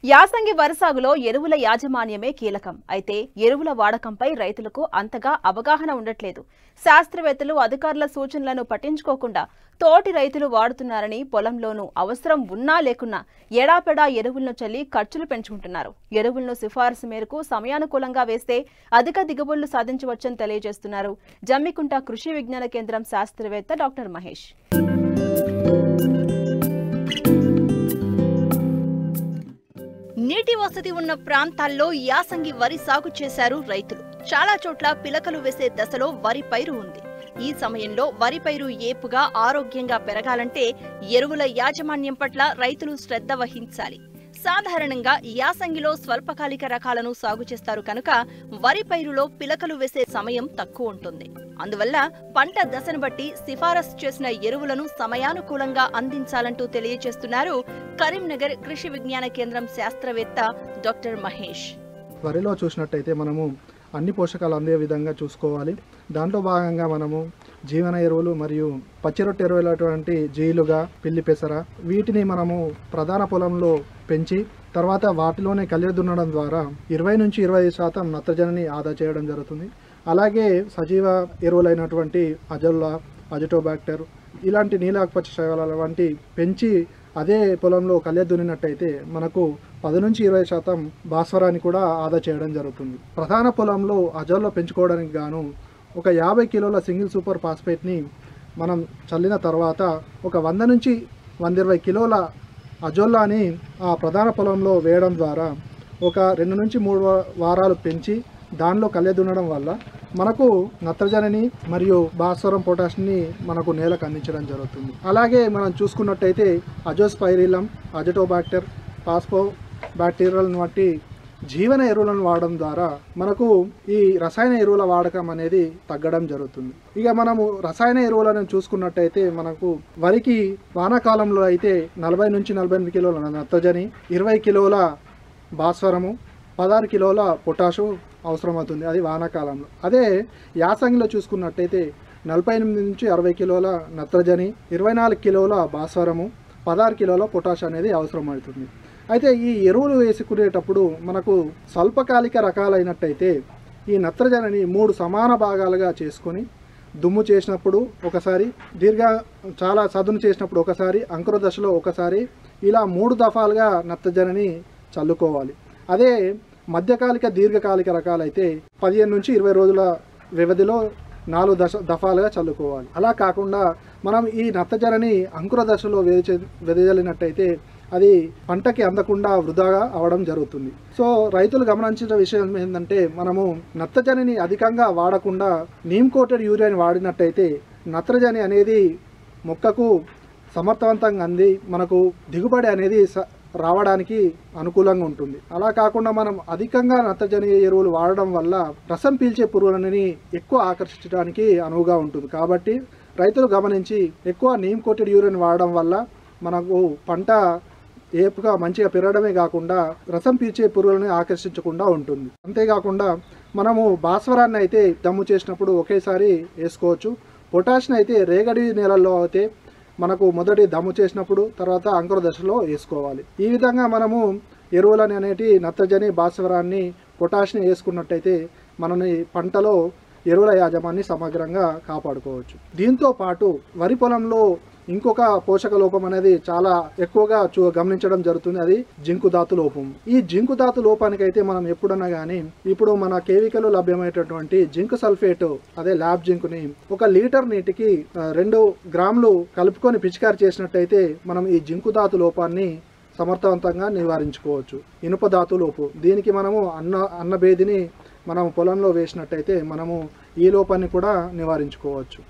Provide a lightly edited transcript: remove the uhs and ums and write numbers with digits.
యాసంగి వరి సాగులో ఎరువుల యాజమాన్యమే కీలకం. అయితే ఎరువుల వాడకంపై రైతులకు అంతగా అవగాహన ఉండట్లేదు. శాస్త్రవేత్తలు అధికారుల సూచనలను పట్టించుకోకుండా తోటి రైతులు వాడుతున్నారని, పొలంలోనూ అవసరం ఉన్నా లేకున్నా ఎడాపెడా ఎరువులను చల్లి ఖర్చులు పెంచుకుంటున్నారు. ఎరువులను సిఫారసు మేరకు సమయానుకూలంగా వేస్తే అధిక దిగుబడులు సాధించవచ్చని తెలియజేస్తున్నారు జమ్మికుంట కృషి విజ్ఞాన కేంద్రం శాస్త్రవేత్త డాక్టర్ మహేష్. నీటి వసతి ఉన్న ప్రాంతాల్లో యాసంగి వరి సాగు చేశారు రైతులు. చాలా చోట్ల పిలకలు వేసే దశలో వరి పైరు ఉంది. ఈ సమయంలో వరి పైరు ఏపుగా ఆరోగ్యంగా పెరగాలంటే ఎరువుల యాజమాన్యం పట్ల రైతులు శ్రద్ధ వహించాలి. సాధారణంగా యాసంగిలో స్వల్పకాలిక రకాలను సాగు చేస్తారు కనుక వరి పైరులో పిలకలు వేసే సమయం తక్కువ ఉంటుంది. అందువల్ల పంట దశను బట్టి సిఫారసు చేసిన ఎరువులను సమయానుకూలంగా అందించాలంటూ తెలియజేస్తున్నారు కరీంనగర్ కృషి విజ్ఞాన కేంద్రం శాస్త్రవేత్త డాక్టర్ మహేష్. వరిలో చూసినట్టయితే మనము అన్ని పోషకాలు అందే విధంగా చూసుకోవాలి. దాంట్లో భాగంగా మనము జీవన ఎరువులు మరియు పచ్చిరొట్టు ఎరువులటువంటి జీలుగా, పిల్లి పెసర వీటిని మనము ప్రధాన పొలంలో పెంచి తర్వాత వాటిలోనే కళ్ళె దున్నడం ద్వారా 20 నుంచి 25% నత్రజనిని ఆదా చేయడం జరుగుతుంది. అలాగే సజీవ ఎరువులైనటువంటి అజొల్లా, అజిటోబాక్టర్ ఇలాంటి నీలాకుపచ్చ శైవాల వంటి పెంచి అదే పొలంలో కళ్ళె దున్నినట్టయితే మనకు 10 నుంచి 20% భాస్వరాన్ని కూడా ఆదా చేయడం జరుగుతుంది. ప్రధాన పొలంలో అజొల్లా పెంచుకోవడానికి గాను ఒక 50 కిలోల సింగిల్ సూపర్ ఫాస్ఫేట్ని మనం చల్లిన తర్వాత ఒక 100 నుంచి 120 కిలోల అజొల్లాని ఆ ప్రధాన పొలంలో వేయడం ద్వారా ఒక 2 నుంచి 3 వారాలు పెంచి దానిలో కళ్ళె దున్నడం వల్ల మనకు నత్రజనిని మరియు భాస్వరం, పొటాషియంని మనకు నేలకు అందించడం జరుగుతుంది. అలాగే మనం చూసుకున్నట్టయితే అజోస్పైరిలం, అజిటోబాక్టర్, పాస్పో బ్యాక్టీరియల్ వంటి జీవన ఎరువులను వాడడం ద్వారా మనకు ఈ రసాయన ఎరువుల వాడకం అనేది తగ్గడం జరుగుతుంది. ఇక మనము రసాయన ఎరువులను చూసుకున్నట్టయితే మనకు వరికి వానాకాలంలో అయితే 40 నుంచి 48 కిలోల నత్రజని, 20 కిలోల భాస్వరము, 16 కిలోల పొటాషు అవసరమవుతుంది. అది వానాకాలంలో. అదే యాసంగిలో చూసుకున్నట్టయితే 48 నుంచి 60 కిలోల నత్రజని, 24 కిలోల భాస్వరము, 16 కిలోల పొటాష్ అనేది అవసరమవుతుంది. అయితే ఈ ఎరువులు వేసుకునేటప్పుడు మనకు స్వల్పకాలిక రకాలైనట్టయితే ఈ నత్రజనిని 3 సమాన భాగాలుగా చేసుకొని దుమ్ము చేసినప్పుడు ఒకసారి, చాలా సదును చేసినప్పుడు ఒకసారి, అంకుర దశలో ఒకసారి, ఇలా 3 దఫాలుగా నత్రజనిని చల్లుకోవాలి. అదే మధ్యకాలిక, దీర్ఘకాలిక రకాలైతే 15 నుంచి 20 రోజుల వ్యవధిలో 4 దఫాలుగా చల్లుకోవాలి. అలా కాకుండా మనం ఈ నత్రజనిని అంకుర దశలో వెదజల్లినట్టయితే అది పంటకి అందకుండా వృధాగా అవడం జరుగుతుంది. సో రైతులు గమనించిన విషయం ఏంటంటే మనము నత్రజనిని అధికంగా వాడకుండా నీమ్ కోటెడ్ యూరియాని వాడినట్టయితే నత్రజని అనేది మొక్కకు సమర్థవంతంగా అంది మనకు దిగుబడి అనేది రావడానికి అనుకూలంగా ఉంటుంది. అలా కాకుండా మనం అధికంగా నత్రజని ఎరువులు వాడడం వల్ల రసం పీల్చే పురుగులని ఎక్కువ ఆకర్షించడానికి అనువుగా ఉంటుంది. కాబట్టి రైతులు గమనించి ఎక్కువ నీమ్ కోటెడ్ యూరియాని వాడడం వల్ల మనకు పంట ఏపుగా మంచిగా పెరగడమే కాకుండా రసం పీల్చే పురుగులని ఆకర్షించకుండా ఉంటుంది. అంతేకాకుండా మనము భాస్వరాన్ని అయితే దమ్ము చేసినప్పుడు ఒకేసారి వేసుకోవచ్చు. పొటాషియం అయితే రేగడి నేలల్లో అయితే మనకు మొదటి దమ్ము చేసినప్పుడు తర్వాత అంకుర దశలో వేసుకోవాలి. ఈ విధంగా మనము ఎరువులని అనేటి నత్రజని, భాస్వరాన్ని, పొటాషియం వేసుకున్నట్టయితే మనని పంటలో ఎరువుల యాజమాన్ని సమగ్రంగా కాపాడుకోవచ్చు. దీంతో పాటు వరి పొలంలో ఇంకొక పోషక లోపం అనేది చాలా ఎక్కువగా గమనించడం జరుగుతుంది. అది జింకు ధాతు లోపం. ఈ జింకు ధాతు లోపానికైతే మనం ఎప్పుడన్నా కానీ ఇప్పుడు మన కేవికలో లభ్యమైనటువంటి జింక్ సల్ఫేట్, అదే ల్యాబ్ జింకుని 1 లీటర్ నీటికి 2 గ్రాములు కలుపుకొని పిచికారి చేసినట్టయితే మనం ఈ జింకు ధాతు లోపాన్ని సమర్థవంతంగా నివారించుకోవచ్చు. ఇనుప ధాతు లోపు దీనికి మనము అన్నబేదిని మనం పొలంలో వేసినట్టయితే మనము ఈ లోపాన్ని కూడా నివారించుకోవచ్చు.